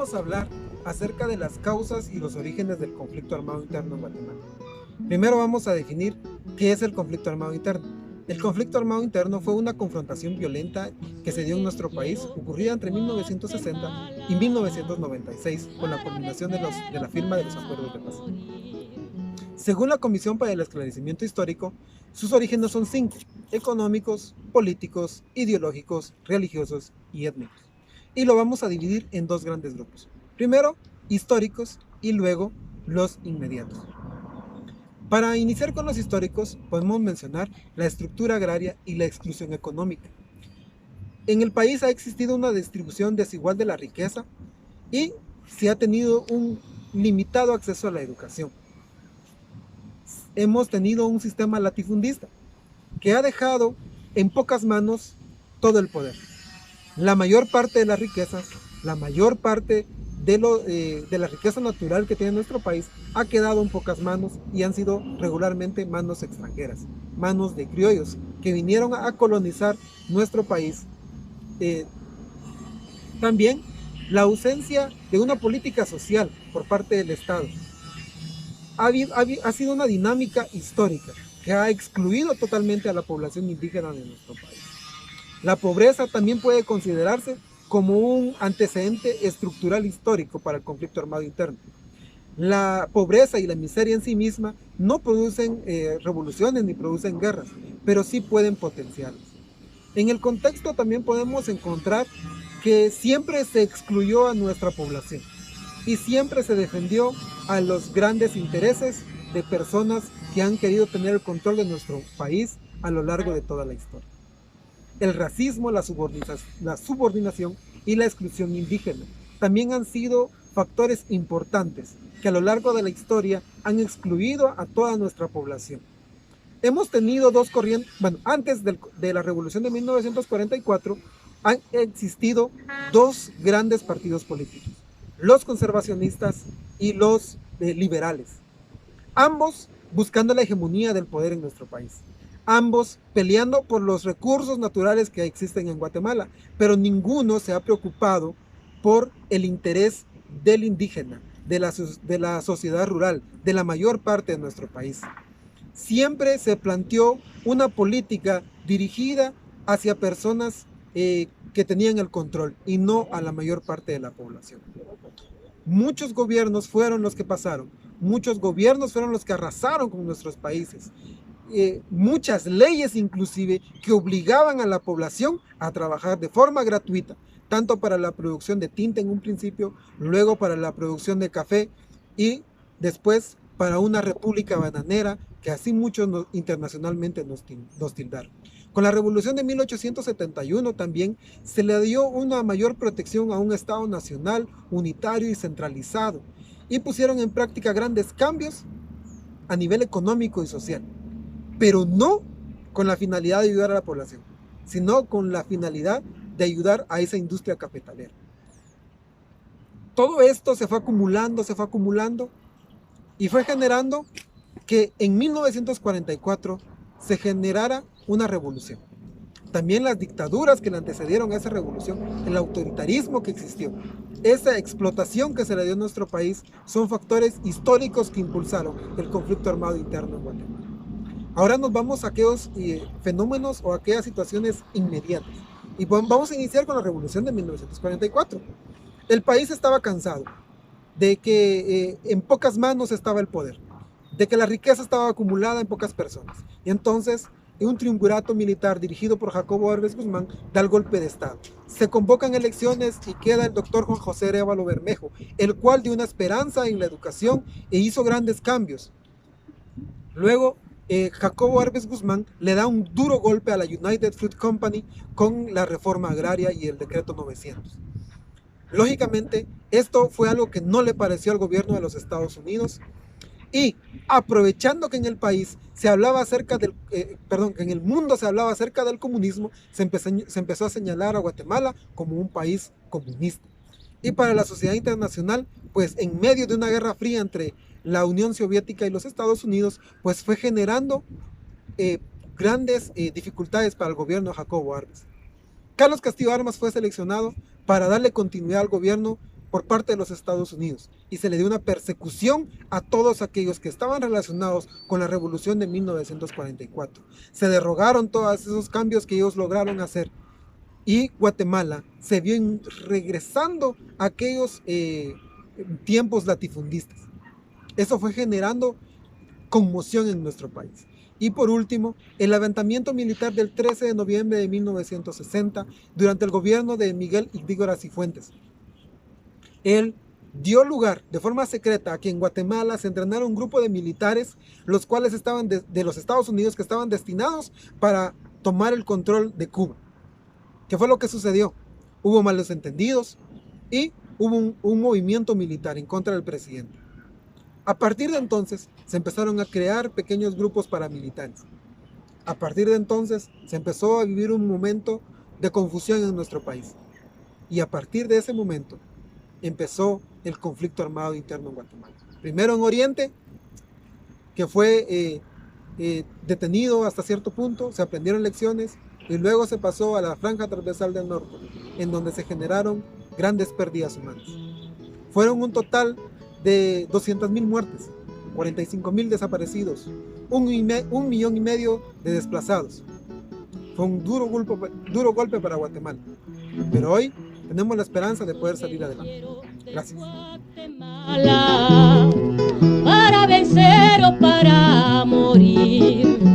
vamos a hablar acerca de las causas y los orígenes del conflicto armado interno en Guatemala. Primero vamos a definir qué es el conflicto armado interno. El conflicto armado interno fue una confrontación violenta que se dio en nuestro país, ocurrida entre 1960 y 1996, con la culminación de la firma de los acuerdos de paz. Según la Comisión para el Esclarecimiento Histórico, sus orígenes son 5: económicos, políticos, ideológicos, religiosos y étnicos. Y lo vamos a dividir en dos grandes grupos. Primero, históricos, y luego los inmediatos. Para iniciar con los históricos, podemos mencionar la estructura agraria y la exclusión económica. En el país ha existido una distribución desigual de la riqueza y se ha tenido un limitado acceso a la educación. Hemos tenido un sistema latifundista que ha dejado en pocas manos todo el poder. La mayor parte de las riquezas, la mayor parte de la riqueza natural que tiene nuestro país ha quedado en pocas manos y han sido regularmente manos extranjeras, manos de criollos que vinieron a colonizar nuestro país. También la ausencia de una política social por parte del Estado ha sido una dinámica histórica que ha excluido totalmente a la población indígena de nuestro país. La pobreza también puede considerarse como un antecedente estructural histórico para el conflicto armado interno. La pobreza y la miseria en sí misma no producen revoluciones ni producen guerras, pero sí pueden potenciarlas. En el contexto también podemos encontrar que siempre se excluyó a nuestra población y siempre se defendió a los grandes intereses de personas que han querido tener el control de nuestro país a lo largo de toda la historia. El racismo, la subordinación y la exclusión indígena también han sido factores importantes que a lo largo de la historia han excluido a toda nuestra población. Hemos tenido dos corrientes, antes de la revolución de 1944 han existido dos grandes partidos políticos: los conservacionistas y los liberales, ambos buscando la hegemonía del poder en nuestro país, ambos peleando por los recursos naturales que existen en Guatemala, pero ninguno se ha preocupado por el interés del indígena, de la sociedad rural, de la mayor parte de nuestro país. Siempre se planteó una política dirigida hacia personas que tenían el control y no a la mayor parte de la población. Muchos gobiernos fueron los que pasaron, muchos gobiernos fueron los que arrasaron con nuestros países. Muchas leyes inclusive que obligaban a la población a trabajar de forma gratuita, tanto para la producción de tinta en un principio, luego para la producción de café y después para una república bananera que así muchos internacionalmente nos tildaron. Con la revolución de 1871 también se le dio una mayor protección a un Estado nacional, unitario y centralizado, y pusieron en práctica grandes cambios a nivel económico y social, pero no con la finalidad de ayudar a la población, sino con la finalidad de ayudar a esa industria cafetalera. Todo esto se fue acumulando y fue generando que en 1944 se generara una revolución. También las dictaduras que le antecedieron a esa revolución, el autoritarismo que existió, esa explotación que se le dio a nuestro país, son factores históricos que impulsaron el conflicto armado interno en Guatemala. Ahora nos vamos a aquellos fenómenos o a aquellas situaciones inmediatas. Y vamos a iniciar con la revolución de 1944. El país estaba cansado de que en pocas manos estaba el poder, de que la riqueza estaba acumulada en pocas personas. Y entonces un triunvirato militar dirigido por Jacobo Arbenz Guzmán da el golpe de Estado. Se convocan elecciones y queda el doctor Juan José Arévalo Bermejo, el cual dio una esperanza en la educación e hizo grandes cambios. Luego, Jacobo Arbenz Guzmán le da un duro golpe a la United Fruit Company con la reforma agraria y el decreto 900. Lógicamente, esto fue algo que no le pareció al gobierno de los Estados Unidos, y aprovechando que en el país se hablaba acerca del, que en el mundo se hablaba acerca del comunismo, se empezó a señalar a Guatemala como un país comunista. Y para la sociedad internacional, pues en medio de una guerra fría entre la Unión Soviética y los Estados Unidos, pues fue generando grandes dificultades para el gobierno de Jacobo Arbenz. Carlos Castillo Armas fue seleccionado para darle continuidad al gobierno por parte de los Estados Unidos y se le dio una persecución a todos aquellos que estaban relacionados con la revolución de 1944. Se derogaron todos esos cambios que ellos lograron hacer y Guatemala se vio regresando a aquellos tiempos latifundistas. Eso fue generando conmoción en nuestro país. Y por último, el levantamiento militar del 13 de noviembre de 1960 durante el gobierno de Miguel Ydígoras Cifuentes. Él dio lugar de forma secreta a que en Guatemala se entrenara un grupo de militares, los cuales estaban de los Estados Unidos, que estaban destinados para tomar el control de Cuba. ¿Qué fue lo que sucedió? Hubo malos entendidos y hubo un movimiento militar en contra del presidente. A partir de entonces se empezaron a crear pequeños grupos paramilitares. A partir de entonces se empezó a vivir un momento de confusión en nuestro país. Y a partir de ese momento empezó el conflicto armado interno en Guatemala. Primero en Oriente, que fue detenido hasta cierto punto, se aprendieron lecciones, y luego se pasó a la franja transversal del norte, en donde se generaron grandes pérdidas humanas. Fueron un total de 200,000 muertes, 45,000 desaparecidos, 1,5 millones de desplazados. Fue un duro golpe para Guatemala, pero hoy tenemos la esperanza de poder salir adelante. Gracias. Para vencer o para morir.